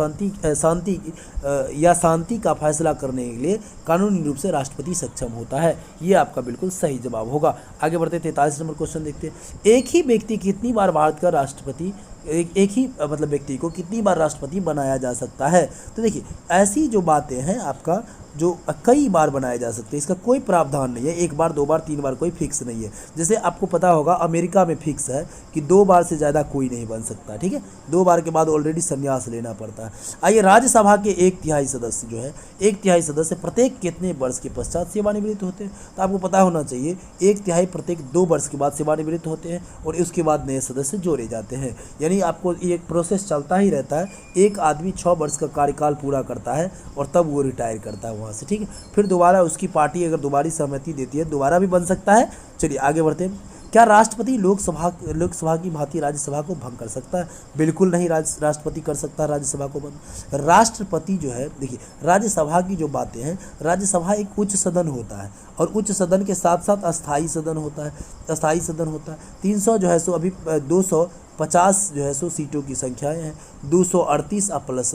शांति का फैसला करने के लिए कानूनी रूप से राष्ट्रपति सक्षम होता है। ये आपका बिल्कुल सही जवाब होगा। आगे बढ़ते 43 नंबर क्वेश्चन देखते हैं। एक ही व्यक्ति कितनी बार भारत का राष्ट्रपति एक ही व्यक्ति को कितनी बार राष्ट्रपति बनाया जा सकता है? तो देखिए ऐसी जो बातें हैं आपका जो कई बार बनाए जा सकते हैं, इसका कोई प्रावधान नहीं है। 1 बार 2 बार 3 बार कोई फिक्स नहीं है। जैसे आपको पता होगा अमेरिका में फिक्स है कि 2 बार से ज़्यादा कोई नहीं बन सकता। ठीक है, 2 बार के बाद ऑलरेडी संन्यास लेना पड़ता है। आइए राज्यसभा के 1/3 सदस्य जो है 1/3 सदस्य प्रत्येक कितने वर्ष के पश्चात सेवानिवृत्त होते हैं? तो आपको पता होना चाहिए 1/3 प्रत्येक 2 वर्ष के बाद सेवानिवृत्त होते हैं और उसके बाद नए सदस्य जोड़े जाते हैं। यानी आपको ये प्रोसेस चलता ही रहता है। एक आदमी 6 वर्ष का कार्यकाल पूरा करता है और तब वो रिटायर करता है वहाँ से। ठीक है, फिर दोबारा उसकी पार्टी अगर दोबारा सहमति देती है दोबारा भी बन सकता है। चलिए आगे बढ़ते हैं। क्या राष्ट्रपति लोकसभा की भांति राज्यसभा को भंग कर सकता है? बिल्कुल नहीं, राष्ट्रपति कर सकता है राज्यसभा को भंग। राष्ट्रपति जो है देखिए राज्यसभा की जो बातें हैं, राज्यसभा एक उच्च सदन होता है और उच्च सदन के साथ साथ अस्थाई सदन होता है। 300 जो है सो अभी 250 जो है सो सीटों की संख्याएं हैं। 238 प्लस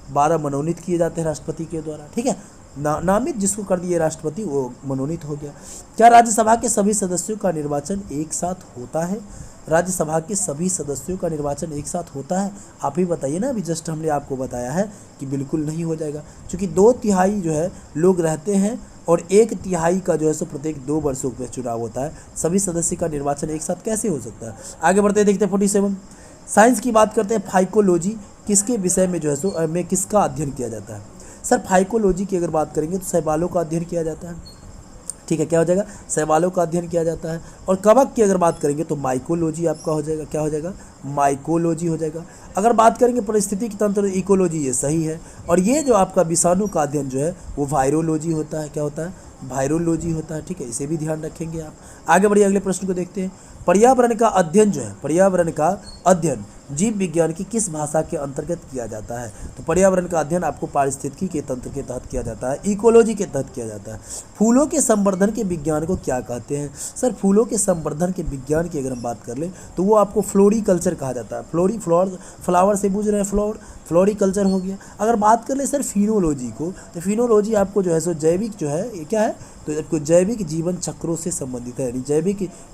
12 मनोनीत किए जाते हैं राष्ट्रपति के द्वारा। ठीक है, नामित जिसको कर दिए राष्ट्रपति वो मनोनीत हो गया। क्या राज्यसभा के सभी सदस्यों का निर्वाचन एक साथ होता है? राज्यसभा के सभी सदस्यों का निर्वाचन एक साथ होता है? आप ही बताइए ना। अभी जस्ट हमने आपको बताया है कि बिल्कुल नहीं हो जाएगा, क्योंकि 2/3 जो है लोग रहते हैं और 1/3 का जो है सो प्रत्येक 2 वर्षों में चुनाव होता है। सभी सदस्य का निर्वाचन एक साथ कैसे हो सकता है? आगे बढ़ते देखते हैं 47। साइंस की बात करते हैं। फाइकोलॉजी किसके विषय में जो है सो में किसका अध्ययन किया जाता है? सर फाइकोलॉजी की अगर बात करेंगे तो शैवालों का अध्ययन किया जाता है। ठीक है, क्या हो जाएगा? शैवालों का अध्ययन किया जाता है। और कवक की अगर बात करेंगे तो माइकोलॉजी आपका हो जाएगा। क्या हो जाएगा? माइकोलॉजी हो जाएगा। अगर बात करेंगे परिस्थितिक तंत्र इकोलॉजी, ये सही है। और ये जो आपका विषाणु का अध्ययन जो है वो वायरोलॉजी होता है। क्या होता है? वायरोलॉजी होता है। ठीक है, इसे भी ध्यान रखेंगे आप। आगे बढ़िए अगले प्रश्न को देखते हैं। पर्यावरण का अध्ययन जो है पर्यावरण का अध्ययन जीव विज्ञान की किस भाषा के अंतर्गत किया जाता है? तो पर्यावरण का अध्ययन आपको पारिस्थितिकी के तंत्र के तहत किया जाता है, इकोलॉजी के तहत किया जाता है। फूलों के संवर्धन के विज्ञान को क्या कहते हैं? सर फूलों के संवर्धन के विज्ञान की अगर हम बात कर लें तो वो आपको फ्लोरीकल्चर कहा जाता है। फ्लावर से बूझ रहे हैं, फ्लोरीकल्चर हो गया। अगर बात कर ले सर फिनोलॉजी को, तो फिनोलॉजी आपको जो है सो जैविक जो है ये क्या है, तो आपको जैविक जीवन चक्रों से संबंधित है, यानी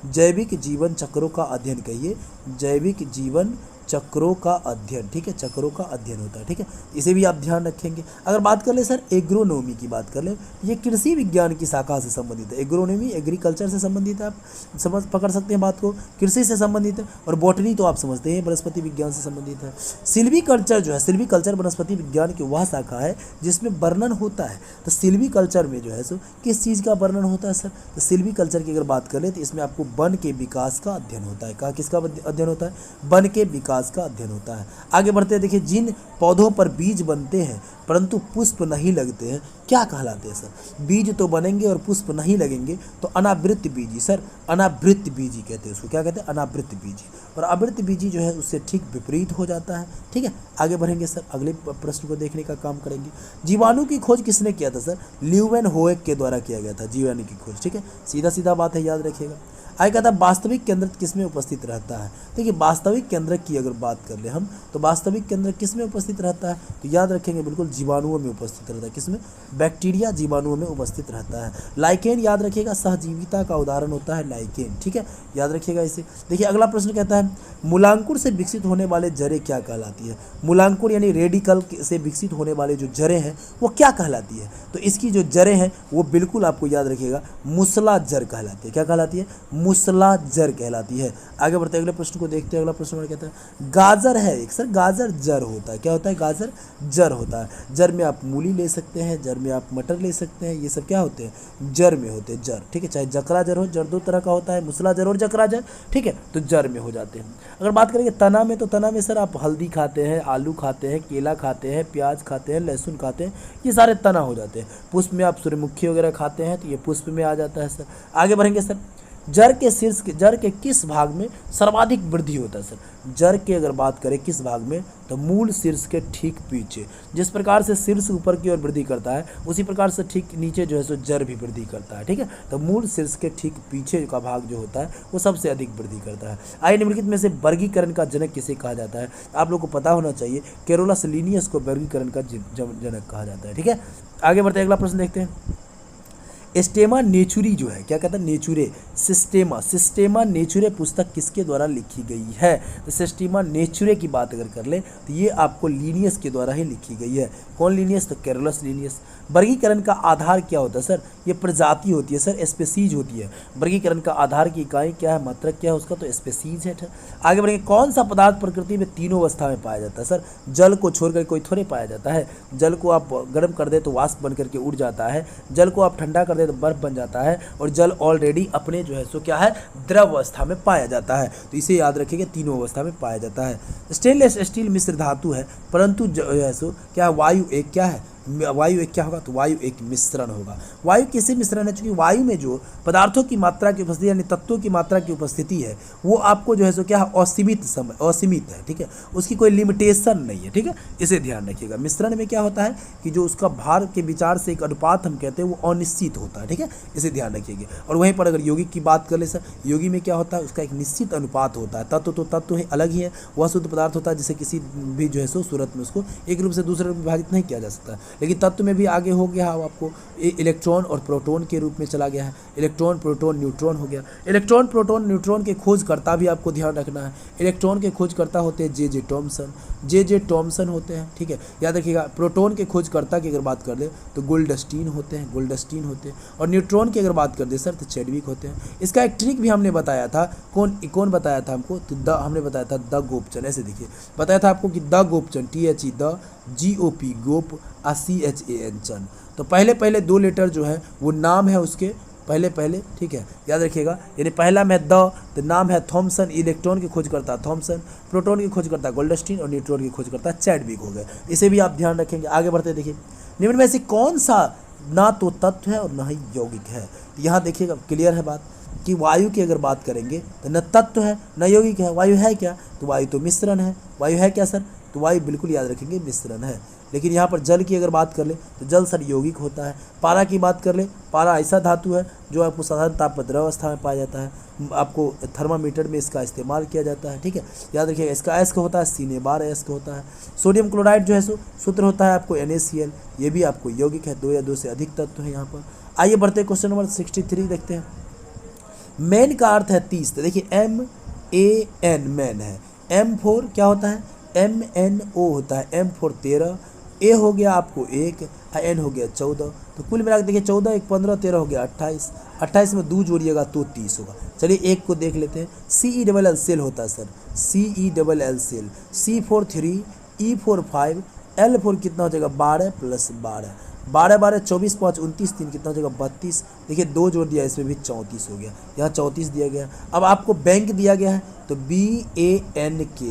जैविक जीवन चक्रों का अध्ययन कहिए, जैविक जीवन चक्रों का अध्ययन, ठीक है, चक्रों का अध्ययन होता है, ठीक है, इसे भी आप ध्यान रखेंगे। अगर बात कर ले सर एग्रोनॉमी की बात कर ले, ये कृषि विज्ञान की शाखा से संबंधित है। एग्रोनॉमी एग्रीकल्चर से संबंधित है, आप समझ पकड़ सकते हैं बात को, कृषि से संबंधित है। और बॉटनी तो आप समझते हैं वनस्पति विज्ञान से संबंधित है। सिल्वीकल्चर जो है, सिल्वीकल्चर वनस्पति विज्ञान की वह शाखा है जिसमें वर्णन होता है। तो सिल्वीकल्चर में जो है सो किस चीज़ का वर्णन होता है सर? तो सिल्वीकल्चर की अगर बात कर ले तो इसमें आपको वन के विकास का अध्ययन होता है। कहाँ किसका अध्ययन होता है? वन के विकास का अध्ययन होता है। आगे बढ़ते हैं, देखिए जिन पौधों पर बीज बनते हैं परंतु पुष्प नहीं लगते हैं क्या कहलाते हैं सर? बीज तो बनेंगे और पुष्प नहीं लगेंगे तो अनावृत बीजी, सर अनावृत बीजी कहते हैं उसको। क्या कहते हैं? अनावृत बीजी। और आवृत बीजी जो है उससे ठीक विपरीत हो जाता है, ठीक है। आगे बढ़ेंगे सर, अगले प्रश्न को देखने का काम करेंगे। जीवाणु की खोज किसने किया था सर? ल्यूवेनहोएक के द्वारा किया गया था जीवाणु की खोज, ठीक है, सीधा सीधा बात है, याद रखिएगा। आगे कहता है वास्तविक केंद्र किसमें उपस्थित रहता है? देखिए वास्तविक केंद्र की अगर बात कर ले हम, तो वास्तविक केंद्र किसमें उपस्थित रहता है? तो याद रखेंगे बिल्कुल जीवाणुओं में उपस्थित रहता है। किसमें? बैक्टीरिया जीवाणुओं में उपस्थित रहता है। लाइकेन याद रखिएगा, सहजीविता का उदाहरण होता है लाइकेन, ठीक है, याद रखिएगा इसे। देखिए अगला प्रश्न कहता है मूलांकुर से विकसित होने वाले जड़ें क्या कहलाती है? मूलांकुर यानी रेडिकल से विकसित होने वाले जो जड़ें हैं वो क्या कहलाती है? तो इसकी जो जड़ें हैं वो बिल्कुल आपको याद रखिएगा मूसला जड़ कहलाती है। क्या कहलाती है? मूसला जड़ कहलाती है। आगे बढ़ते अगले प्रश्न को देखते हैं। अगला प्रश्न कहता है गाजर है एक, सर गाजर जड़ होता है। क्या होता है? गाजर जड़ होता है। जड़ में आप मूली ले सकते हैं, जड़ में आप मटर ले सकते हैं, ये सब क्या होते हैं? जड़ में होते हैं, जड़, ठीक है। चाहे जकरा जड़ हो, जड़ दो तरह का होता है, मूसला जड़ और जकरा जड़, ठीक है, तो जड़ में हो जाते हैं। अगर बात करेंगे तना में, तो तना में सर आप हल्दी खाते हैं, आलू खाते हैं, केला खाते हैं, प्याज खाते हैं, लहसुन खाते हैं, ये सारे तना हो जाते हैं। पुष्प में आप सूर्यमुखी वगैरह खाते हैं तो ये पुष्प में आ जाता है सर। आगे बढ़ेंगे सर, जड़ के किस भाग में सर्वाधिक वृद्धि होता है सर? जड़ के अगर बात करें किस भाग में, तो मूल शीर्ष के ठीक पीछे। जिस प्रकार से शीर्ष ऊपर की ओर वृद्धि करता है उसी प्रकार से ठीक नीचे जो है सो जड़ भी वृद्धि करता है, ठीक है। तो मूल शीर्ष के ठीक पीछे का भाग जो होता है वो सबसे अधिक वृद्धि करता है। आइए निम्नलिखित में से वर्गीकरण का जनक किसे कहा जाता है? आप लोग को पता होना चाहिए, कैरोलस लिनियस को वर्गीकरण का जनक कहा जाता है, ठीक है। आगे बढ़ते अगला प्रश्न देखते हैं। स्टेमा नेचुरी जो है, क्या कहता है? नेचुरे, सिस्टेमा नेचुरे पुस्तक किसके द्वारा लिखी गई है? तो सिस्टेमा नेचुरे की बात अगर कर ले तो ये आपको लीनियस के द्वारा ही लिखी गई है। कौन लीनियस? तो कैरोलस लीनियस। वर्गीकरण का आधार क्या होता है सर? ये प्रजाति होती है सर, स्पेसीज होती है। वर्गीकरण का आधार की इकाई क्या है, मात्रक क्या है उसका? तो स्पेसीज है। आगे बढ़ेंगे, कौन सा पदार्थ प्रकृति में तीनों अवस्था में पाया जाता है सर? जल को छोड़कर कोई थोड़े पाया जाता है। जल को आप गर्म कर दे तो वाष्प बन करके उड़ जाता है, जल को आप ठंडा कर दे तो बर्फ बन जाता है, और जल ऑलरेडी अपने जो है सो क्या है, द्रव अवस्था में पाया जाता है। तो इसे याद रखिएगा, तीनों अवस्था में पाया जाता है। स्टेनलेस स्टील मिश्र धातु है, परंतु जो है सो क्या वायु एक क्या है, वायु एक क्या होगा? तो वायु एक मिश्रण होगा। वायु किसी मिश्रण है, चूंकि वायु में जो पदार्थों की मात्रा की उपस्थिति यानी तत्वों की मात्रा की उपस्थिति है वो आपको जो है सो क्या है, असीमित है, ठीक है, उसकी कोई लिमिटेशन नहीं है, ठीक है, इसे ध्यान रखिएगा। मिश्रण में क्या होता है कि जो उसका भार के विचार से एक अनुपात हम कहते हैं वो अनिश्चित होता है, ठीक है, इसे ध्यान रखिएगा। और वहीं पर अगर यौगिक की बात कर ले सर, योगी में क्या होता है, उसका एक निश्चित अनुपात होता है। तत्व तो तत्व है, अलग ही है, वह शुद्ध पदार्थ होता है जिसे किसी भी जो है सो सूरत में उसको एक रूप से दूसरे रूप में विभाजित नहीं किया जा सकता। लेकिन तत्व में भी आगे हो गया आपको इलेक्ट्रॉन और प्रोटॉन के रूप में चला गया है। इलेक्ट्रॉन प्रोटॉन न्यूट्रॉन हो गया। इलेक्ट्रॉन प्रोटॉन न्यूट्रॉन के खोजकर्ता भी आपको ध्यान रखना है। इलेक्ट्रॉन के खोजकर्ता होते हैं जे टॉमसन होते हैं, ठीक है, याद रखिएगा। प्रोटॉन के खोजकर्ता की अगर बात कर ले तो गोल्डस्टीन होते हैं। और न्यूट्रॉन की अगर बात कर दे सर तो चैडविक होते हैं। इसका एक ट्रिक भी हमने बताया था, कौन बताया था हमको? तो हमने बताया था द गोपचन। ऐसे देखिए बताया था आपको कि द गोपचन, THE द, GOP गोप, CHAN चन। तो पहले दो लेटर जो है वो नाम है उसके पहले, ठीक है, याद रखिएगा। यानी पहला में द, तो नाम है थॉमसन, इलेक्ट्रॉन की खोज करता थॉमसन, प्रोटॉन की खोज करता गोल्डस्टीन, और न्यूट्रॉन की खोज करता चैडविक हो गए। इसे भी आप ध्यान रखेंगे। आगे बढ़ते देखिए, निम्न में से कौन सा ना तो तत्व है और ना ही यौगिक है? यहाँ देखिएगा क्लियर है बात। कि वायु की अगर बात करेंगे तो न तत्व है न यौगिक है, वायु है क्या, तो वायु तो मिश्रण है। वायु है क्या सर, तो वायु बिल्कुल याद रखेंगे मिश्रण है। लेकिन यहाँ पर जल की अगर बात कर ले तो जल सर यौगिक होता है। पारा की बात कर ले, पारा ऐसा धातु है जो आपको साधारण ताप पर द्रव अवस्था में पाया जाता है, आपको थर्मामीटर में इसका इस्तेमाल किया जाता है। ठीक है, याद रखिएगा इसका अयस्क होता है C12H होता है। सोडियम क्लोराइड जो है सो सूत्र होता है आपको NaCl, ये भी आपको यौगिक है, 2 या 2 से अधिक तत्व है यहाँ पर। आइए बढ़ते क्वेश्चन नंबर 63 देखते हैं। मैन का अर्थ है 30, तो देखिए MAN मैन है। M4 क्या होता है, MNO होता है, M4 13, A हो गया आपको 1, N हो गया 14, तो कुल मिला के देखिए 14 1 15 13 हो गया 28, 28 में 2 जोड़िएगा तो 30 होगा। चलिए एक को देख लेते हैं। CELL सेल होता है sir, CELL cell, C4 3, E4 5, L4 कितना हो जाएगा 12 + 12, 12 12 24 5 29, 3 कितना हो जाएगा 32। देखिए 2 जोड़ दिया, इसमें भी 34 हो गया, यहाँ 34 दिया गया। अब आपको बैंक दिया गया है तो BANK।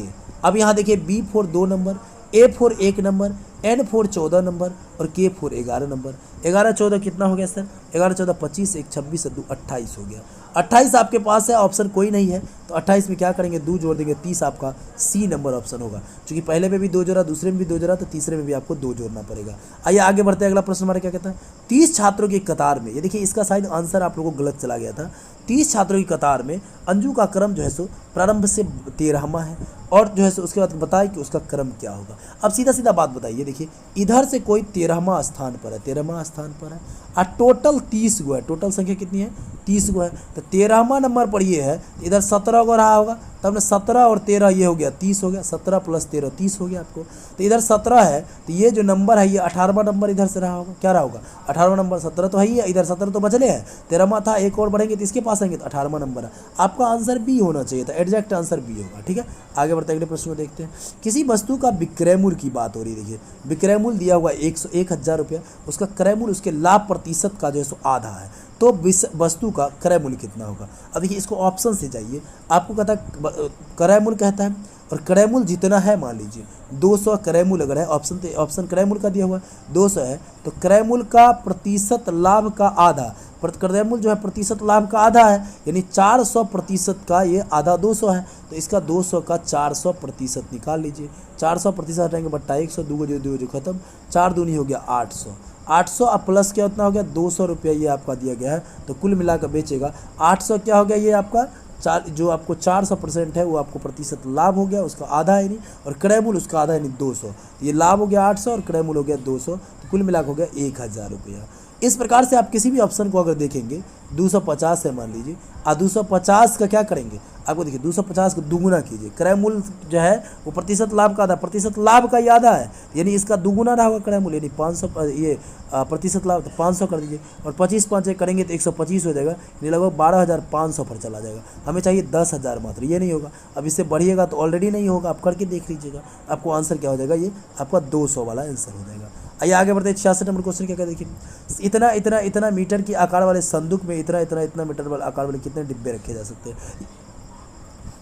अब यहाँ देखिए B4 2 number, A4 1 number, N4 14 number और K4 11 नंबर। 11 14 कितना हो गया सर, 11 14 25, 1 26 2 28 हो गया। 28 आपके पास है, ऑप्शन कोई नहीं है तो 28 में क्या करेंगे 2 जोड़ देंगे, 30 आपका C नंबर ऑप्शन होगा। क्योंकि पहले में भी 2 जोड़ा, दूसरे में भी 2 जोड़ा, तो तीसरे में भी आपको 2 जोड़ना पड़ेगा। आइए आगे बढ़ते हैं। अगला प्रश्न हमारा क्या कहता है, 30 छात्रों की कतार में, ये देखिए इसका शायद आंसर आप लोगों को गलत चला गया था। 30 छात्रों की कतार में अंजू का क्रम जो है सो प्रारंभ से 13वां है, और जो है सो उसके बाद बताए कि उसका क्रम क्या होगा। अब सीधा सीधा बात बताइए, देखिए इधर से कोई 13वां स्थान पर है, 13वां स्थान पर है, और टोटल 30 गो है। टोटल संख्या कितनी है, 30 गो है, तो 13वां नंबर पर ये है, इधर 17 गो रहा होगा, तब ने 17 और 13 ये हो गया 30 हो गया, 17 + 13 30 हो गया आपको। तो इधर 17 है, तो ये जो नंबर है ये 18वां नंबर इधर से रहा होगा, क्या रहा होगा 18वां नंबर। 17 तो है ही है, इधर 17 तो बचले है, 13वां था, एक और बढ़ेंगे तो इसके पास आएंगे तो 18वां नंबर है। आपका आंसर बी होना चाहिए था, एग्जैक्ट आंसर बी होगा। ठीक है, आगे बढ़ते अगले प्रश्न को देखते हैं। किसी वस्तु का विक्रय मूल्य की बात हो रही है, देखिए विक्रय मूल्य दिया हुआ 1000 रुपया, उसका क्रय मूल्य उसके लाभ प्रतिशत का जो है सो आधा है, तो वस्तु का क्रय मूल्य कितना होगा। अब देखिए इसको ऑप्शन से जाइए, आपको कहता है क्रय मूल्य कहता है, और क्रय मूल्य जितना है मान लीजिए 200 क्रय मूल्य अगर है, ऑप्शन क्रय मूल्य का दिया हुआ है 200 है, तो क्रय मूल्य का प्रतिशत लाभ का आधा, क्रय मूल्य जो है प्रतिशत लाभ का आधा है, यानी 400% का ये आधा 200 है, तो इसका 200 का 400% निकाल लीजिए। 400% हटाएंगे बट्टा 100, 2 जो खत्म, 4 दूनी हो गया 800, 800 अब प्लस क्या उतना हो गया 200 रुपया ये आपका दिया गया है, तो कुल मिलाकर बेचेगा 800 क्या हो गया ये आपका जो आपको 400% है वो आपको प्रतिशत लाभ हो गया, उसका आधा है नहीं, और क्रय मूल्य उसका आधा है नहीं 200, ये लाभ हो गया 800 और क्रय मूल्य हो गया 200, तो कुल मिलाकर हो गया 1000 रुपया। इस प्रकार से आप किसी भी ऑप्शन को अगर देखेंगे 250 है मान लीजिए, और 250 का क्या करेंगे, आपको देखिए 250 को दुगुना कीजिए, क्रय मूल्य जो है वो प्रतिशत लाभ का आधा, प्रतिशत लाभ का आधा है, यानी इसका दुगुना रहा होगा क्रय मूल्य, यानी 500 ये प्रतिशत लाभ, तो 500 कर दीजिए, और 25 5 करेंगे तो 125 हो जाएगा, यानी लगभग 12,500 पर चला जाएगा। हमें चाहिए 10,000 मात्र, ये नहीं होगा। अब इससे बढ़िएगा तो ऑलरेडी नहीं होगा, आप करके देख लीजिएगा, आपको आंसर क्या हो जाएगा, ये आपका 200 वाला आंसर हो जाएगा। आइए आगे बढ़ते हैं। 66 नंबर क्वेश्चन क्या कहते हैं, देखिए इतना मीटर की आकार वाले संदूक में इतना मीटर वाले आकार वाले कितने डिब्बे रखे जा सकते हैं।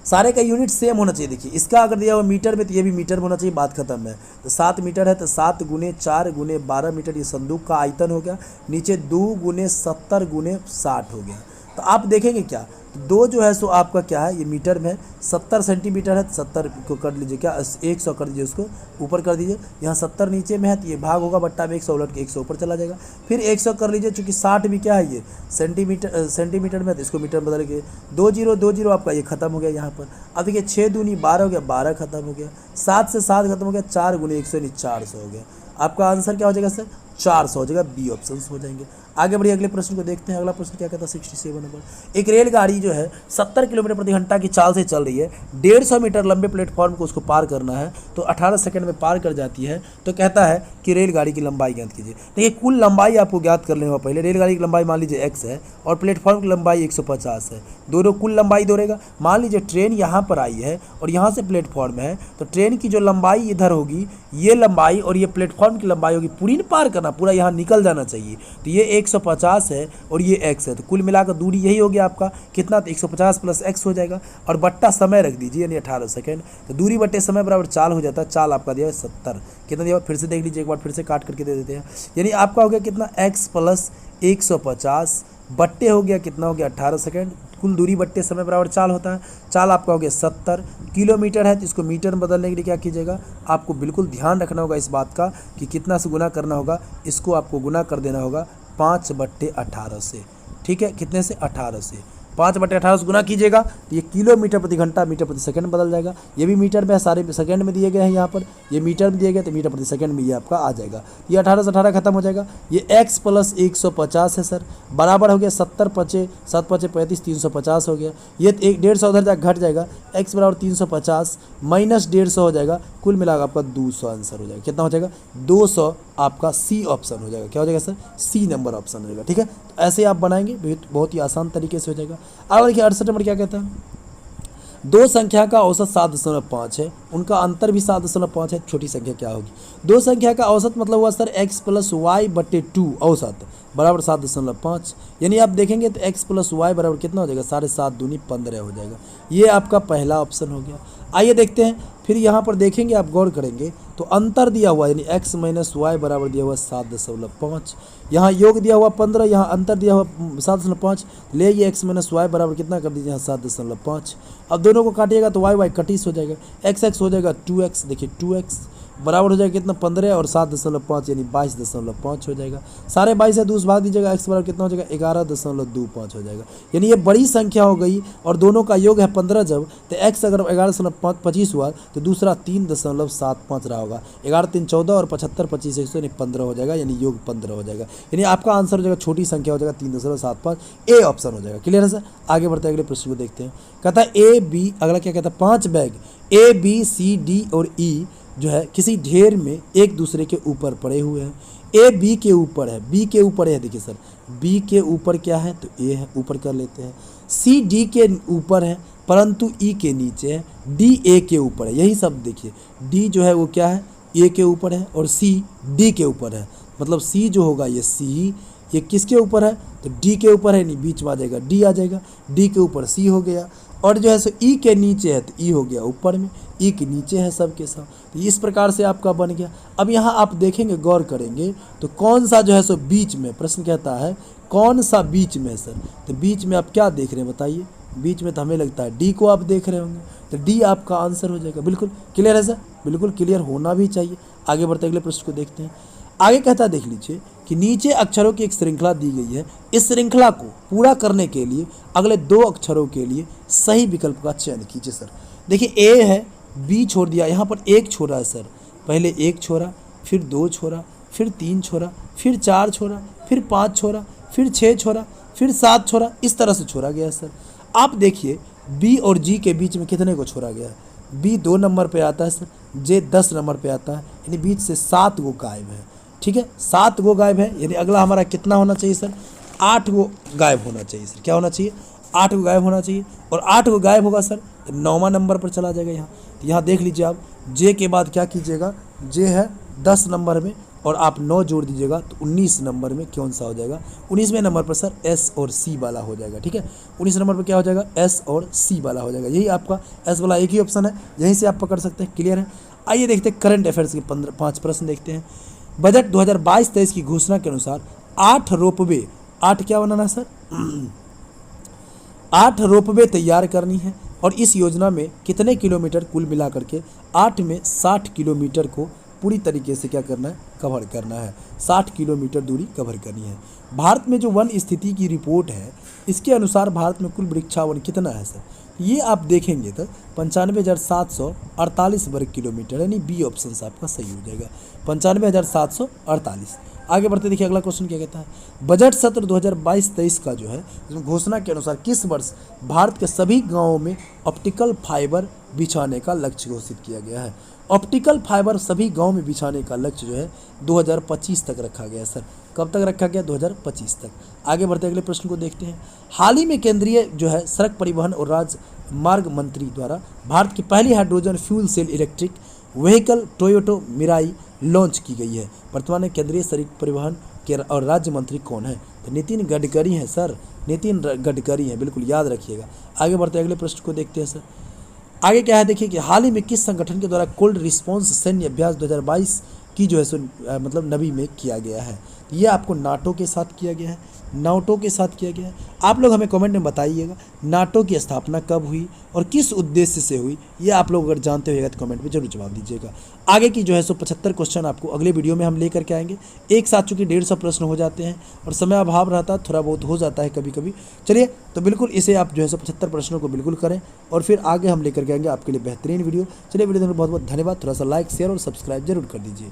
सारे का यूनिट सेम होना चाहिए। देखिए इसका अगर दिया हुआ मीटर में तो ये भी मीटर में होना चाहिए, बात खत्म है। तो 7 मीटर है तो 7 × 4 × 12 मीटर ये संदूक का आयतन हो गया। नीचे 2 × 70 × 60 हो गया। तो आप देखेंगे क्या, तो 2 जो है सो आपका क्या है, ये मीटर में 70 सेंटीमीटर है, 70 को कर लीजिए, क्या 100 कर दीजिए, उसको ऊपर कर दीजिए। यहाँ 70 नीचे में है तो ये भाग होगा बट्टा में 100 उलट के 100 ऊपर चला जाएगा। फिर 100 कर लीजिए, चूँकि 60 भी क्या है ये सेंटीमीटर में, तो इसको मीटर बदल के 20 आपका ये खत्म हो गया यहाँ पर। अब देखिए 6 दूनी 12 हो गया, 12 खत्म हो गया, 7 से 7 खत्म हो गया, 4 × 100 यानी 400 हो गया। आपका आंसर क्या हो जाएगा सर, 400 हो जाएगा, बी ऑप्शन हो जाएंगे। आगे बढ़िए अगले प्रश्न को देखते हैं। अगला प्रश्न क्या कहता है 67 नंबर। एक रेलगाड़ी जो है 70 किलोमीटर प्रति घंटा की चाल से चल रही है, 150 मीटर लंबे प्लेटफॉर्म को उसको पार करना है, तो 18 सेकंड में पार कर जाती है। तो कहता है कि रेलगाड़ी की लंबाई ज्ञात कीजिए। देखिए कुल लंबाई आपको ज्ञात कर लेने होगा पहले। रेलगाड़ी की लंबाई मान लीजिए x है और प्लेटफॉर्म की लंबाई 150 है, दोनों कुल लंबाई दौड़ेगा। मान लीजिए ट्रेन यहाँ पर आई है और यहाँ से प्लेटफॉर्म है, तो ट्रेन की जो लंबाई इधर होगी ये लंबाई और ये प्लेटफॉर्म की लंबाई होगी, पूरी न पार करना, पूरा यहाँ निकल जाना चाहिए। तो ये 150 है और ये x है, तो कुल मिलाकर दूरी यही हो गया आपका कितना, तो 150 + x हो जाएगा, और बट्टा समय रख दीजिए यानी 18 सेकंड। तो दूरी बट्टे समय बराबर चाल हो जाता है। चाल आपका दिया है 70, कितना दिया, फिर से देख लीजिए एक बार, फिर से काट करके दे देते हैं। यानी आपका हो गया कितना, x + 150 बट्टे हो गया कितना हो गया 18 सेकंड, कुल दूरी बट्टे समय बराबर चाल होता है। चाल आपका हो गया 70 किलोमीटर है, तो इसको मीटर में बदलने के लिए क्या कीजिएगा, आपको बिल्कुल ध्यान रखना होगा इस बात का कि कितना से गुना करना होगा, इसको आपको गुना कर देना होगा 5/18 से। ठीक है, कितने से, 18 से। 5/18 से गुना कीजिएगा तो ये किलोमीटर प्रति घंटा मीटर प्रति सेकंड बदल जाएगा। ये भी मीटर में है, सारे सेकंड में दिए गए हैं, यहाँ पर ये मीटर में दिए गए तो मीटर प्रति सेकंड में ये आपका आ जाएगा। ये 18 से 18 खत्म हो जाएगा। ये x + 150 है सर, बराबर हो गया 70 × 7 × 5 = 35, 350 हो गया। ये 150 उधर जाकर घट जाएगा, x = 350 माइनस 150 हो जाएगा, कुल मिलाकर आपका 200 आंसर हो जाएगा। कितना हो जाएगा, 200 आपका सी ऑप्शन हो जाएगा। क्या हो जाएगा सर, सी नंबर ऑप्शन हो जाएगा। ठीक है, तो ऐसे आप बनाएंगे, बहुत ही आसान तरीके से हो जाएगा। अब देखिए 68 नंबर क्या कहता है, दो संख्या का औसत 7.5 है, उनका अंतर भी 7.5 है, छोटी संख्या क्या होगी। दो संख्या का औसत मतलब हुआ सर x + y/2 औसत बराबर 7.5, यानी आप देखेंगे तो x + y बराबर कितना हो जाएगा, 7.5 दूनी 15 हो जाएगा। ये आपका पहला ऑप्शन हो गया। आइए देखते हैं, फिर यहाँ पर देखेंगे, आप गौर करेंगे तो अंतर दिया हुआ यानी x - y बराबर दिया हुआ 7.5, यहाँ योग दिया हुआ 15, यहाँ अंतर दिया हुआ 7.5, ले ये x - y बराबर कितना कर दीजिए यहाँ 7.5। अब दोनों को काटिएगा तो y कटिस हो जाएगा, x हो जाएगा 2x, देखिए 2x बराबर हो जाएगा कितना 15 और 7.5 यानी 22.5 हो जाएगा। सारे 22 से 2 भाग दीजिएगा, x बराबर कितना हो जाएगा 11.25 हो जाएगा। यानी ये बड़ी संख्या हो गई और दोनों का योग है 15, जब तो x अगर 11.25 हुआ तो दूसरा 3.75 रहा होगा। 11 3 14 और 75 25 100 यानी 15 हो जाएगा, यानी योग 15 हो जाएगा। यानी आपका आंसर हो जाएगा छोटी संख्या हो जाएगा 3.75, ए ऑप्शन हो जाएगा। क्लियर है सर, आगे बढ़ते हैं अगले प्रश्न को देखते हैं। कहता है ए बी, अगला क्या कहता है, 5 bag A B C D और ई जो है किसी ढेर में एक दूसरे के ऊपर पड़े हुए हैं। ए बी के ऊपर है, बी के ऊपर है, देखिए सर बी के ऊपर क्या है तो ए है, ऊपर कर लेते हैं। सी डी के ऊपर है परंतु ई के नीचे है, डी ए के ऊपर है, यही सब देखिए, डी जो है वो क्या है ए के ऊपर है और सी डी के ऊपर है, मतलब सी जो होगा ये सी, ये किसके ऊपर है तो डी के ऊपर है, नहीं बीच में आ जाएगा डी आ जाएगा, डी के ऊपर सी हो गया, और जो है सो ई के नीचे है तो ई हो गया ऊपर में, ई के नीचे है सब के सब। तो इस प्रकार से आपका बन गया। अब यहाँ आप देखेंगे गौर करेंगे तो कौन सा जो है सो बीच में, प्रश्न कहता है कौन सा बीच में है सर, तो बीच में आप क्या देख रहे हैं बताइए, बीच में तो हमें लगता है डी को आप देख रहे होंगे, तो डी आपका आंसर हो जाएगा। बिल्कुल क्लियर है सर, बिल्कुल क्लियर होना भी चाहिए। आगे बढ़ते अगले प्रश्न को देखते हैं। आगे कहता है देख लीजिए कि नीचे अक्षरों की एक श्रृंखला दी गई है, इस श्रृंखला को पूरा करने के लिए अगले 2 अक्षरों के लिए सही विकल्प का चयन कीजिए। सर देखिए ए है, बी छोड़ दिया, यहाँ पर एक छोड़ा है सर, पहले 1 छोड़ा, फिर 2 छोड़ा, फिर 3 छोड़ा, फिर 4 छोड़ा, फिर 5 छोड़ा, फिर 6 छोड़ा, फिर 7 छोड़ा, इस तरह से छोड़ा गया है सर। आप देखिए बी और जी के बीच में कितने को छोड़ा गया है, बी 2 नंबर पे आता है सर, जे 10 नंबर पे आता है, यानी बीच से 7 गो गायब है। ठीक है, 7 गो गायब है, यानी अगला हमारा कितना होना चाहिए सर, 8 गो गायब होना चाहिए सर। क्या होना चाहिए, 8 गो गायब होना चाहिए, और 8 गो गायब होगा सर तो 9वां नंबर पर चला जाएगा। यहाँ तो यहाँ देख लीजिए आप, जे के बाद क्या कीजिएगा, जे है 10 नंबर में और आप 9 जोड़ दीजिएगा तो 19 नंबर में कौन सा हो जाएगा, 19वें नंबर पर सर एस और सी वाला हो जाएगा। ठीक है, 19 नंबर पर क्या हो जाएगा, एस और सी वाला हो जाएगा। यही आपका एस वाला एक ही ऑप्शन है, यहीं से आप पकड़ सकते हैं। क्लियर है, आइए देखते हैं करंट अफेयर्स के 5 प्रश्न देखते हैं। बजट 2022-23 की घोषणा के अनुसार 8 रोपवे, 8 क्या बनाना है सर 8 रोपवे तैयार करनी है, और इस योजना में कितने किलोमीटर कुल मिलाकर के 8 में 60 किलोमीटर को पूरी तरीके से क्या करना है, कवर करना है, 60 किलोमीटर दूरी कवर करनी है। भारत में जो वन स्थिति की रिपोर्ट है इसके अनुसार भारत में कुल वृक्षावन कितना है सर, ये आप देखेंगे तो 95,748 वर्ग किलोमीटर, यानी बी ऑप्शन से आपका सही हो जाएगा, 95,748। आगे बढ़ते देखिए अगला क्वेश्चन क्या कहता है, बजट सत्र 2022-23 का जो है इसमें घोषणा के अनुसार किस वर्ष भारत के सभी गांवों में ऑप्टिकल फाइबर बिछाने का लक्ष्य घोषित किया गया है। ऑप्टिकल फाइबर सभी गांव में बिछाने का लक्ष्य जो है 2025 तक रखा गया है सर। कब तक रखा गया, 2025 तक। आगे बढ़ते अगले प्रश्न को देखते हैं। हाल ही में केंद्रीय जो है सड़क परिवहन और राजमार्ग मंत्री द्वारा भारत की पहली hydrogen fuel cell electric vehicle Toyota Mirai launch की गई है। वर्तमान में केंद्रीय सड़क परिवहन के और राज्य मंत्री कौन है, तो नितिन गडकरी हैं सर, नितिन गडकरी हैं, बिल्कुल याद रखिएगा। आगे बढ़ते अगले प्रश्न को देखते हैं सर। आगे क्या है देखिए कि हाल ही में किस संगठन के द्वारा कोल्ड रिस्पॉन्स सैन्य अभ्यास 2022 की जो है सो मतलब नवी में किया गया है, ये आपको नाटो के साथ किया गया है। नाटो के साथ किया गया है। आप लोग हमें कमेंट में बताइएगा नाटो की स्थापना कब हुई और किस उद्देश्य से हुई, ये आप लोग अगर जानते होइएगा तो कमेंट में जरूर जवाब दीजिएगा। आगे की जो है सो 75 क्वेश्चन आपको अगले वीडियो में हम लेकर के आएंगे। एक साथ चूँकि 150 प्रश्न हो जाते हैं और समय अभाव रहता है, थोड़ा बहुत हो जाता है कभी कभी। चलिए तो बिल्कुल इसे आप जो है सो 75 प्रश्नों को बिल्कुल करें और फिर आगे हम लेकर के आएंगे आपके लिए बेहतरीन वीडियो। चलिए वीडियो देखने बहुत बहुत धन्यवाद। थोड़ा सा लाइक शेयर और सब्सक्राइब जरूर कर दीजिए।